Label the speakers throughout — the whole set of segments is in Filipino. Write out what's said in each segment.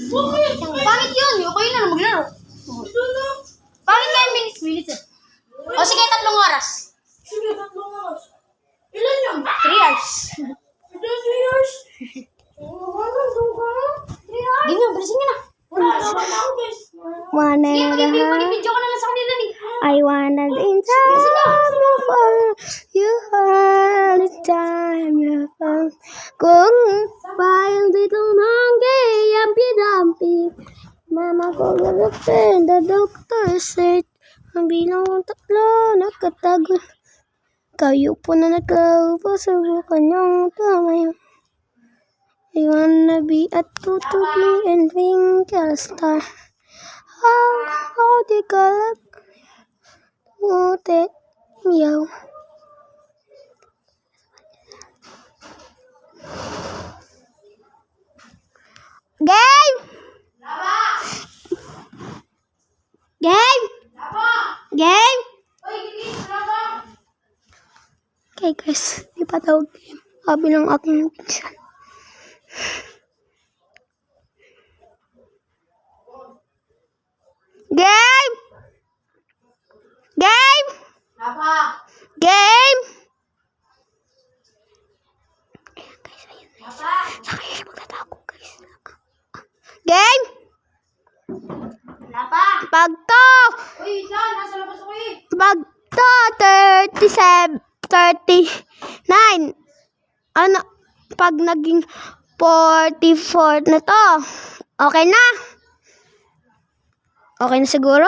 Speaker 1: Pangit yun. Okay na maglaro. Pangit na yung minutes eh. O sige, 3 oras.
Speaker 2: Sige, 3 oras. Ilan yun?
Speaker 1: 3 hours.
Speaker 2: 3 years?
Speaker 1: Di nga, balisin nga na.
Speaker 3: Wanna
Speaker 1: Video ka na lang sa kanila ni.
Speaker 3: I wanna inside you for you all the time you found. Kung parang dito yampi-dampi. Mama ko galapin, the doctor said, ang bilang ng 3 nakatago. Kayo po na nagkaupo, subukan niyong tumay. I wanna be a tutubi and twinkle star. How di kalap ute meow. Game! Game! Game! Okay guys, di pa tawag game. Sabi ng aking pinsan. Game! Game! Game! Guys, ayun guys. Saka yung magtatago guys. Game! Pagto!
Speaker 1: Uy, John, nasa labas ako eh.
Speaker 3: Pagto! 39. Ano? Pag naging 44 na to. Okay na? Okay na siguro?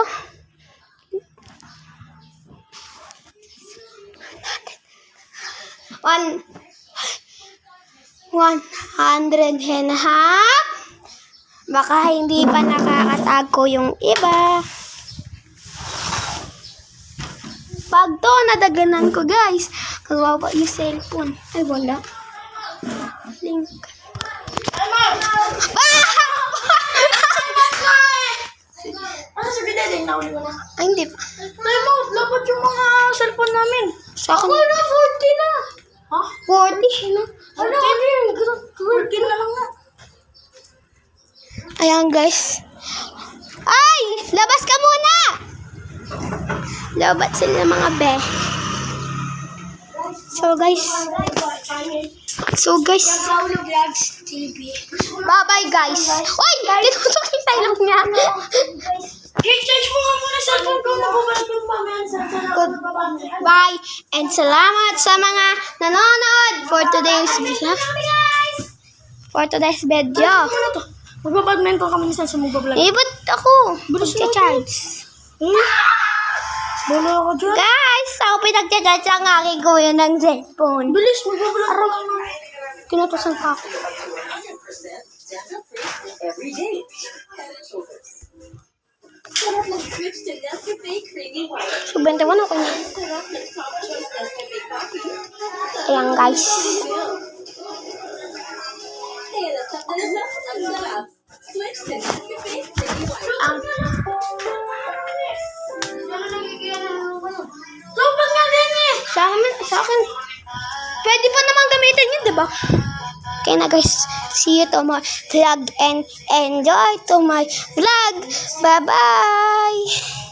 Speaker 3: One 100 and a half. Baka hindi pa nakakatago yung iba. Pag to, nadaganan ko guys. Kawawa yung cellphone. Ay, wala. Link.
Speaker 2: Ano sabi natin? Nauli mo na.
Speaker 3: Ay, hindi pa.
Speaker 2: Time out. Lapat yung mga cellphone namin.
Speaker 3: Sa akin.
Speaker 2: Ako na, 40 na. Ha?
Speaker 3: 40. Ano?
Speaker 2: 40 na lang na.
Speaker 3: Ayan guys. Ay! Labas ka muna! Labat sila mga be. So guys. Bye-bye guys. Uy! Tinutukin sa ilong niya.
Speaker 2: I-change mo nga muna sa cellphone ko. Mababalik yung mamaya sa
Speaker 3: Goodbye. And salamat sa mga nanonood for today's video.
Speaker 2: Magbabadminton kami nisan sa magbablog.
Speaker 3: Eh, ba't ako? Magcha-charge.
Speaker 2: Bolo ako dyan.
Speaker 3: Guys, ako pinagcha-charge ang aking kuya ng cellphone.
Speaker 2: Bilis, magbablog ako.
Speaker 3: Kinutusan ka ako.
Speaker 4: Every day. Switch to Nescafe Creamy White.
Speaker 3: So, 21 ako niya. Ayan guys.
Speaker 4: Switch to Nescafe Creamy White.
Speaker 2: Sobrang nga din eh.
Speaker 3: Sa akin, pwede pa naman gamitin yun, diba? Okay na guys, see you to my vlog and enjoy to my vlog. Bye-bye!